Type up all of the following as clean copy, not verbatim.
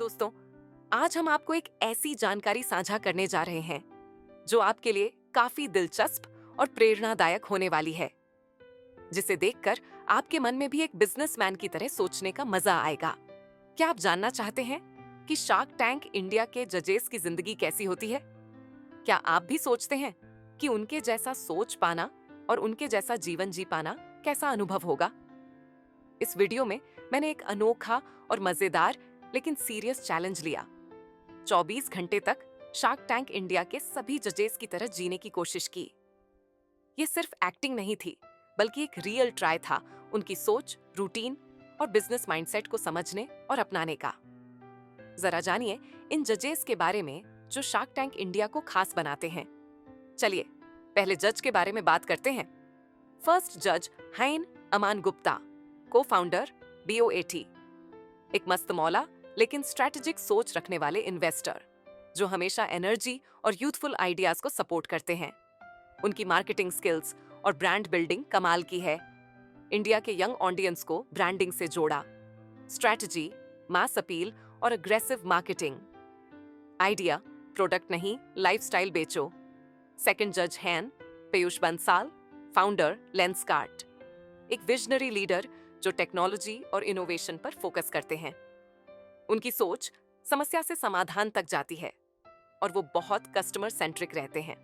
दोस्तों, आज हम आपको एक ऐसी जानकारी साझा करने जा रहे हैं जो आपके लिए काफी दिलचस्प और प्रेरणादायक होने वाली है, जिसे देखकर आपके मन में भी एक बिजनेसमैन की तरह सोचने का मजा आएगा। क्या आप जानना चाहते हैं कि शार्क टैंक इंडिया के जजेस की जिंदगी कैसी होती है? क्या आप भी सोचते हैं कि उनके जैसा सोच पाना और उनके जैसा जीवन जी पाना कैसा अनुभव होगा? इस वीडियो में मैंने एक अनोखा और मजेदार लेकिन सीरियस चैलेंज लिया। 24 घंटे तक शार्क टैंक इंडिया के सभी जजेस की तरह जीने की कोशिश की। ये सिर्फ एक्टिंग नहीं थी, बल्कि एक रियल ट्राई था उनकी सोच, रूटीन और बिजनेस माइंडसेट को समझने और अपनाने का। जरा जानिए इन जजेस के बारे में जो शार्क टैंक इंडिया को खास बनाते हैं। चलिए पहले जज के बारे में बात करते हैं। फर्स्ट जज हाइन अमान गुप्ता, को फाउंडर BOAT, एक मस्त मौला लेकिन स्ट्रैटेजिक सोच रखने वाले इन्वेस्टर जो हमेशा एनर्जी और यूथफुल आइडियाज को सपोर्ट करते हैं। उनकी मार्केटिंग स्किल्स और ब्रांड बिल्डिंग कमाल की है। इंडिया के यंग ऑडियंस को ब्रांडिंग से जोड़ा, स्ट्रैटेजी, मास अपील और अग्रेसिव मार्केटिंग। आइडिया, प्रोडक्ट नहीं लाइफस्टाइल बेचो। सेकंड जज हैं पीयूष बंसाल, फाउंडर लेंसकार्ट, एक विजनरी लीडर जो टेक्नोलॉजी और इनोवेशन पर फोकस करते हैं। उनकी सोच समस्या से समाधान तक जाती है और वो बहुत कस्टमर सेंट्रिक रहते हैं।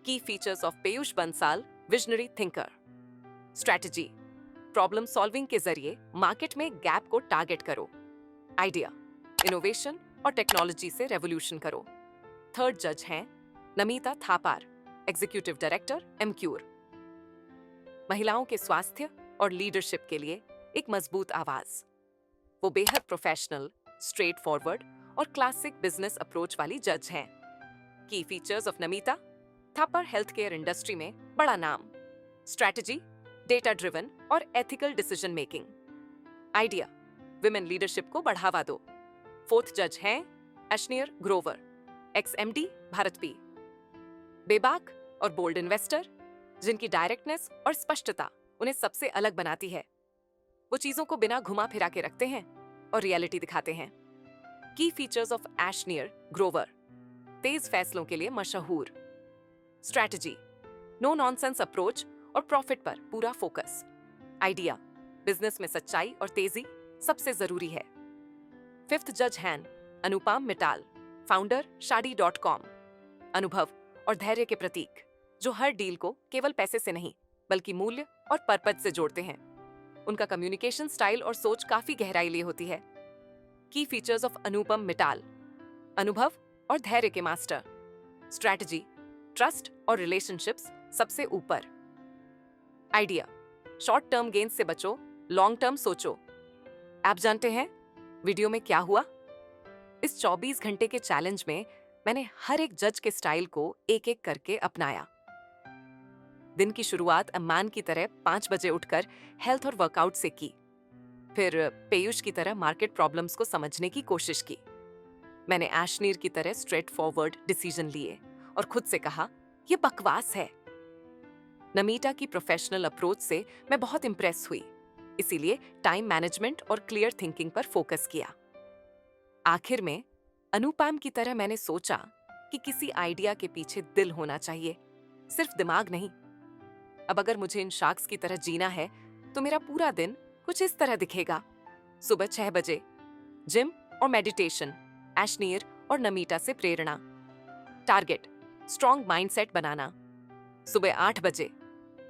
की features of Piyush Bansal, visionary thinker. Strategy, problem solving के जरिए मार्केट में गैप को टारगेट करो। आइडिया, इनोवेशन और टेक्नोलॉजी से रेवोल्यूशन करो। थर्ड जज हैं नमिता थापार, एग्जीक्यूटिव डायरेक्टर एमक्यूर, महिलाओं के स्वास्थ्य और लीडरशिप के लिए एक मजबूत आवाज। वो बेहद प्रोफेशनल, स्ट्रेट फॉरवर्ड और क्लासिक बिजनेस अप्रोच वाली जज हैं। की features of Namita Thapar, health care industry में बड़ा नाम। स्ट्रैटेजी, डेटा ड्रिवन और ethical decision making. Idea, women leadership को बढ़ावा दो। फोर्थ जज हैं एशनियर ग्रोवर, XMD भारत पी, बेबाक और बोल्ड इन्वेस्टर जिनकी डायरेक्टनेस और स्पष्टता उन्हें सबसे अलग बनाती है। वो चीजों को बिना घुमा फिरा के रखते हैं और रियलिटी दिखाते हैं। की फीचर्स ऑफ एशनियर ग्रोवर, तेज फैसलों के लिए मशहूर। स्ट्रैटेजी, नो नॉनसेंस अप्रोच और प्रॉफिट पर पूरा फोकस। आइडिया, बिजनेस में सच्चाई और तेजी सबसे जरूरी है। फिफ्थ जज हैं अनुपम मिटाल, फाउंडर शादी.com, अनुभव और धैर्य के प्रतीक जो हर डील को केवल पैसे से नहीं बल्कि मूल्य और पर्पज से जोड़ते हैं। उनका कम्युनिकेशन स्टाइल और सोच काफी गहराई लिए होती है। की फीचर्स ऑफ अनुपम मिटाल, अनुभव और धैर्य के मास्टर। स्ट्रैटेजी, ट्रस्ट और रिलेशनशिप्स सबसे ऊपर। आइडिया, शॉर्ट टर्म गेन से बचो, लॉन्ग टर्म सोचो। आप जानते हैं वीडियो में क्या हुआ? इस 24 घंटे के चैलेंज में मैंने हर एक जज के स्टाइल को एक एक करके अपनाया। दिन की शुरुआत अम्मान की तरह 5 बजे उठकर हेल्थ और वर्कआउट से की। फिर पीयूष की तरह मार्केट प्रॉब्लम्स को समझने की कोशिश की। मैंने एशनीर की तरह स्ट्रेट फॉरवर्ड डिसीजन लिए और खुद से कहा, यह बकवास है। नमिता की प्रोफेशनल अप्रोच से मैं बहुत इंप्रेस हुई, इसीलिए टाइम मैनेजमेंट और क्लियर थिंकिंग पर फोकस किया। आखिर में अनुपम की तरह मैंने सोचा कि किसी आइडिया के पीछे दिल होना चाहिए, सिर्फ दिमाग नहीं। अब अगर मुझे इन शार्क्स की तरह जीना है तो मेरा पूरा दिन कुछ इस तरह दिखेगा। सुबह 6 बजे जिम और मेडिटेशन, एशनीर और नमिता से प्रेरणा। टारगेट, स्ट्रॉन्ग माइंडसेट बनाना। सुबह 8 बजे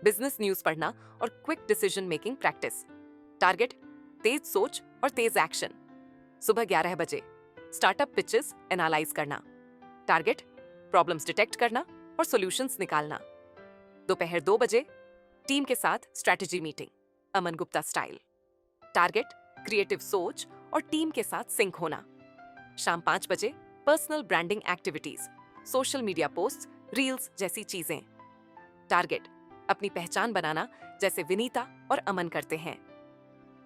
बिजनेस न्यूज पढ़ना और quick decision making practice. Target, तेज सोच और तेज एक्शन। सुबह 11 बजे स्टार्टअप पिचेस एनालाइज करना। टारगेट, प्रॉब्लम्स डिटेक्ट करना और सॉल्यूशंस निकालना। दोपहर 2 बजे टीम के साथ strategy meeting, Aman Gupta style. Target, creative सोच और टीम के साथ सिंक होना। शाम 5 बजे personal branding activities, social media post, reels जैसी चीजें। टारगेट, अपनी पहचान बनाना जैसे विनीता और अमन करते हैं।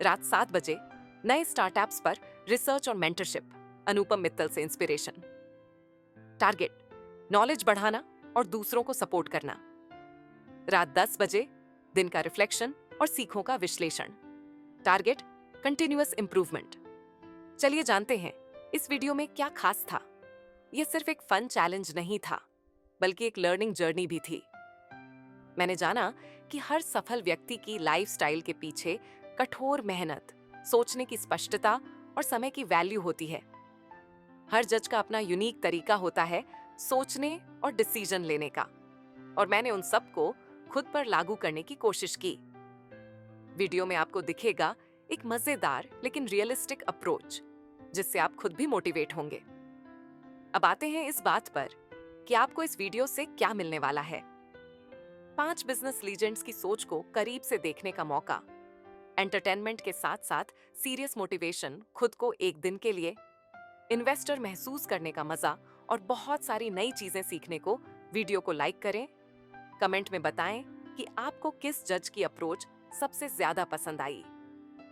रात 7 बजे नए स्टार्टअप्स पर रिसर्च और मेंटरशिप, अनुपम मित्तल से इंस्पिरेशन। टारगेट, नॉलेज बढ़ाना और दूसरों को सपोर्ट करना। रात 10 बजे दिन का रिफ्लेक्शन और सीखों का विश्लेषण। Target, continuous improvement. चलिए जानते हैं इस वीडियो में क्या खास था? यह सिर्फ एक फन चैलेंज नहीं था, बल्कि एक लर्निंग जर्नी भी थी। मैंने जाना कि हर सफल व्यक्ति की लाइफस्टाइल के पीछे कठोर मेहनत, सोचने की स्पष्टता और समय की वैल्यू होती है। हर जज का अपना यूनिक तरीका होता है सोचने और डिसीजन लेने का, और मैंने उन सबको खुद पर लागू करने की कोशिश की। वीडियो में आपको दिखेगा एक मजेदार लेकिन रियलिस्टिक अप्रोच, जिससे आप खुद भी मोटिवेट होंगे। अब आते हैं इस बात पर कि आपको इस वीडियो से क्या मिलने वाला है। 5 बिजनेस लीजेंड्स की सोच को करीब से देखने का मौका, एंटरटेनमेंट के साथ साथ सीरियस मोटिवेशन, खुद को एक दिन के लिए इन्वेस्टर महसूस करने का मजा और बहुत सारी नई चीजें सीखने को। वीडियो को लाइक करें, कमेंट में बताएं कि आपको किस जज की अप्रोच सबसे ज्यादा पसंद आई,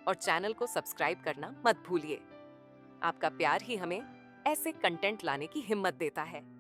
और चैनल को सब्सक्राइब करना मत भूलिए। आपका प्यार ही हमें ऐसे कंटेंट लाने की हिम्मत देता है।